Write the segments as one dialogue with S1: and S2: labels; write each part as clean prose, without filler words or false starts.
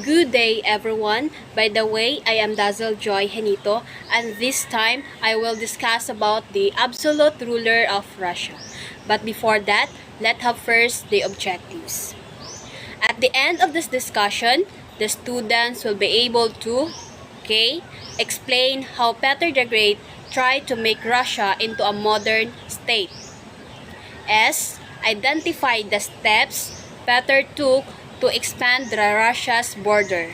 S1: Good day everyone. By the way, I am Dazzle Joy Henito and this time I will discuss about the absolute ruler of Russia. But before that, let's have first the objectives. At the end of this discussion, the students will be able to explain how Peter the Great tried to make Russia into a modern state. S. Identify the steps Peter took to expand Russia's border.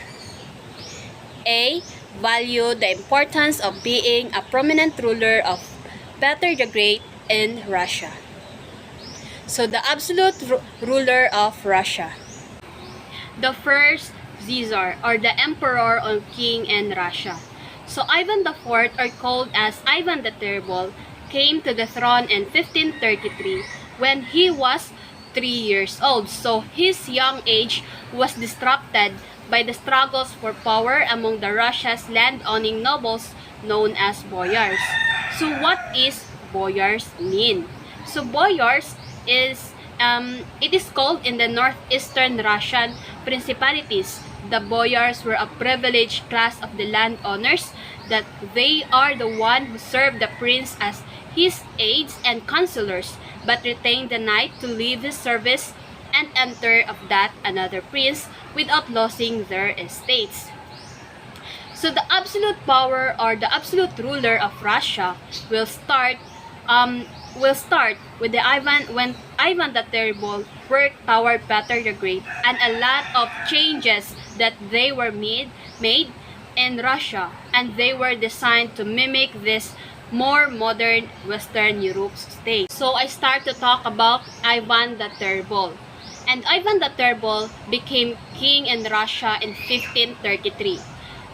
S1: A. Value the importance of being a prominent ruler of Peter the Great in Russia. So the absolute ruler of Russia. The first Caesar, or the emperor or king in Russia. So Ivan IV, or called as Ivan the Terrible, came to the throne in 1533 when he was 3 years old. So his young age was disrupted by the struggles for power among the Russia's land-owning nobles known as boyars. So what is boyars mean? So boyars is it is called in the northeastern Russian principalities. The boyars were a privileged class of the landowners, that they are the one who serve the prince as his aides and counselors, but retain the knight to leave his service and enter of that another prince without losing their estates. So the absolute power or the absolute ruler of Russia will start with the when Ivan the Terrible worked toward Peter the Great, and a lot of changes that they were made in Russia, and they were designed to mimic this more modern Western Europe state. So I start to talk about Ivan the Terrible. And Ivan the Terrible became king in Russia in 1533.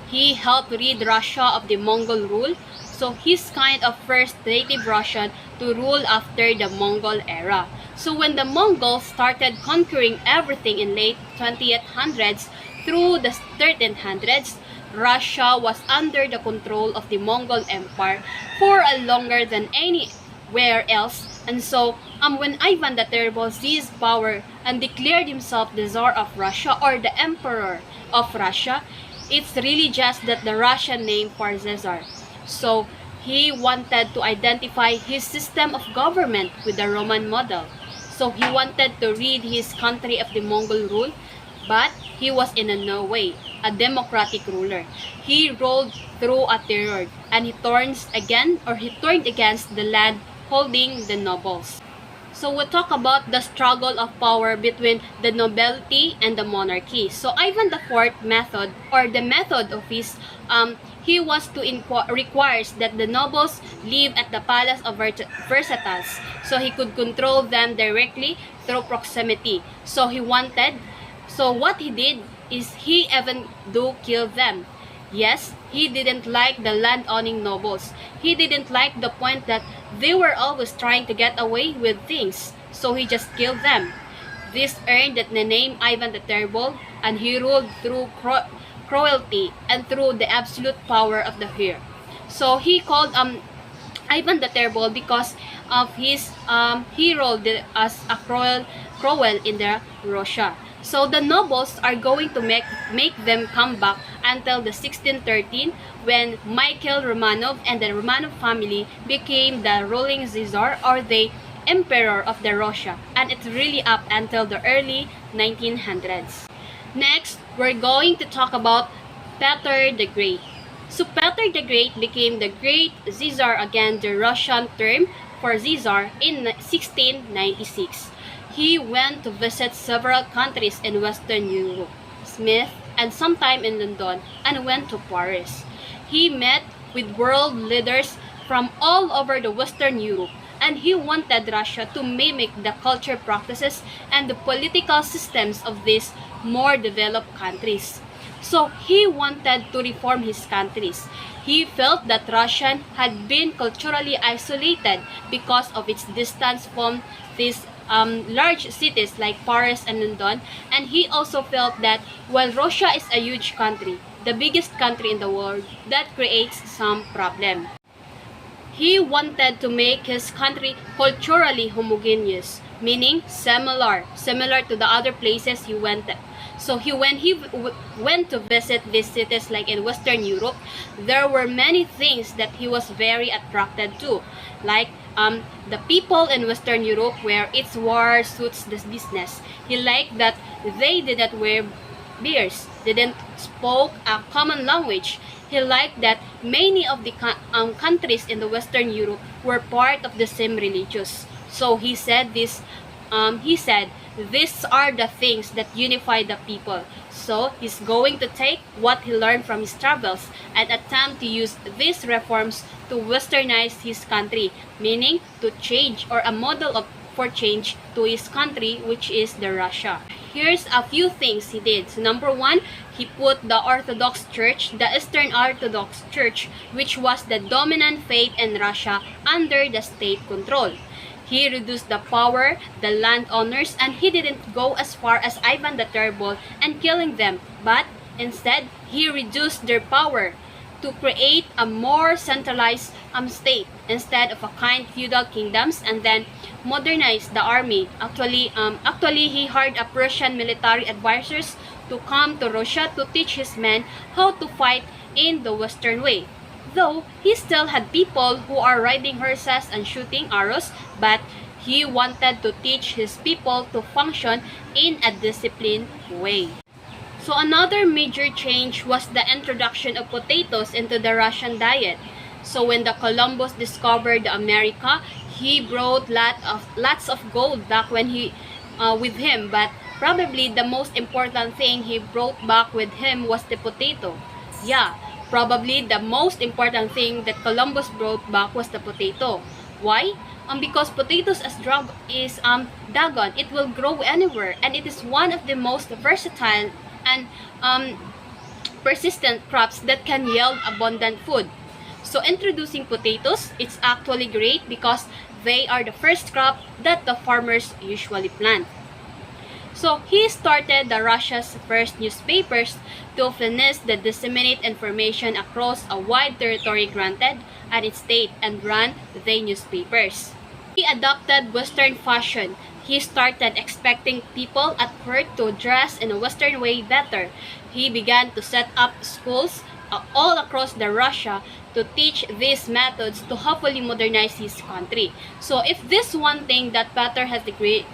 S1: He helped rid Russia of the Mongol rule, so he's kind of first native Russian to rule after the Mongol era. So when the Mongols started conquering everything in late 20th hundreds through the 1300s, Russia was under the control of the Mongol Empire for a longer than anywhere else. And so when Ivan the Terrible seized power and declared himself the Tsar of Russia, or the Emperor of Russia, it's really just that the Russian name for Caesar. So he wanted to identify his system of government with the Roman model. So he wanted to rid his country of the Mongol rule, but he was in no way a democratic ruler. He ruled through a terror, and he turned against the land holding the nobles. So we'll talk about the struggle of power between the nobility and the monarchy. So Ivan IV method, or the method of his he was to requires that the nobles live at the palace of Versailles, so he could control them directly through proximity. So what he did is he even do kill them. Yes, he didn't like the land-owning nobles. He didn't like the point that they were always trying to get away with things, so he just killed them. This earned the name Ivan the Terrible, and he ruled through cruelty and through the absolute power of the fear. So he called Ivan the Terrible because of his he ruled as a cruel in the Russia. So the nobles are going to make them come back until the 1613, when Michael Romanov and the Romanov family became the ruling Tsar, or the Emperor of the Russia, and it's really up until the early 1900s. Next, we're going to talk about Peter the Great. So Peter the Great became the Great Caesar, again the Russian term for Caesar, in 1696. He went to visit several countries in Western Europe, Smith, and sometime in London, and went to Paris. He met with world leaders from all over the Western Europe, and he wanted Russia to mimic the culture, practices, and the political systems of these more developed countries. So he wanted to reform his countries. He felt that Russia had been culturally isolated because of its distance from these large cities like Paris and London, and he also felt that while Russia is a huge country, the biggest country in the world, that creates some problem. He wanted to make his country culturally homogeneous, meaning similar to the other places he went. So when he went to visit these cities like in Western Europe, there were many things that he was very attracted to, like the people in Western Europe where its war suits this business. He liked that they didn't wear beards, didn't spoke a common language. He liked that many of the countries in the Western Europe were part of the same religious. So he said this. He said these are the things that unify the people. So he's going to take what he learned from his travels and attempt to use these reforms to westernize his country, meaning to change or a model of for change to his country, which is the Russia. Here's a few things he did. So number one, he put the Orthodox Church, the Eastern Orthodox Church, which was the dominant faith in Russia, under the state control. He reduced the power, the landowners, and he didn't go as far as Ivan the Terrible and killing them, but instead, he reduced their power to create a more centralized state instead of a kind feudal kingdoms, and then modernize the army. Actually, he hired a Prussian military advisors to come to Russia to teach his men how to fight in the Western way. Though he still had people who are riding horses and shooting arrows, but he wanted to teach his people to function in a disciplined way. So another major change was the introduction of potatoes into the Russian diet. So when the Columbus discovered America, he brought lots of gold back when he with him, but probably the most important thing he brought back with him was the potato. Yeah, probably the most important thing that Columbus brought back was the potato. Why? Because potatoes as drug is dagon. It will grow anywhere, and it is one of the most versatile and persistent crops that can yield abundant food. So introducing potatoes, it's actually great because they are the first crop that the farmers usually plant. So he started the Russia's first newspapers to furnish the disseminate information across a wide territory granted at its state and ran the newspapers. He adopted Western fashion. He started expecting people at court to dress in a Western way better. He began to set up schools all across the Russia to teach these methods to hopefully modernize his country. So if this one thing that Peter has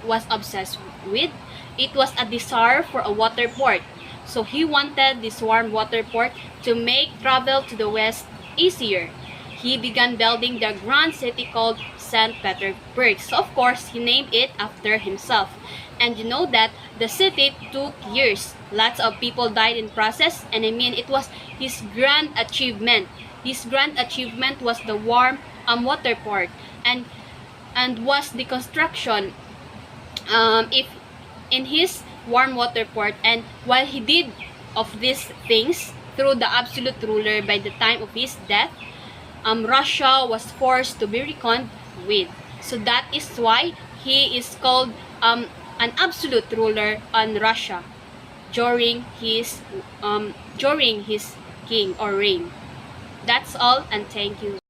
S1: was obsessed with, it was a desire for a water port. So he wanted this warm water port to make travel to the west easier. He began building the grand city called St. Petersburg. So of course, he named it after himself. And you know that the city took years. Lots of people died in process, and I mean it was his grand achievement. His grand achievement was the warm water port and was the construction if in his warm water port. And while he did of these things through the absolute ruler by the time of his death, Russia was forced to be reckoned with. So that is why he is called an absolute ruler on Russia during his king or reign. That's all, and thank you.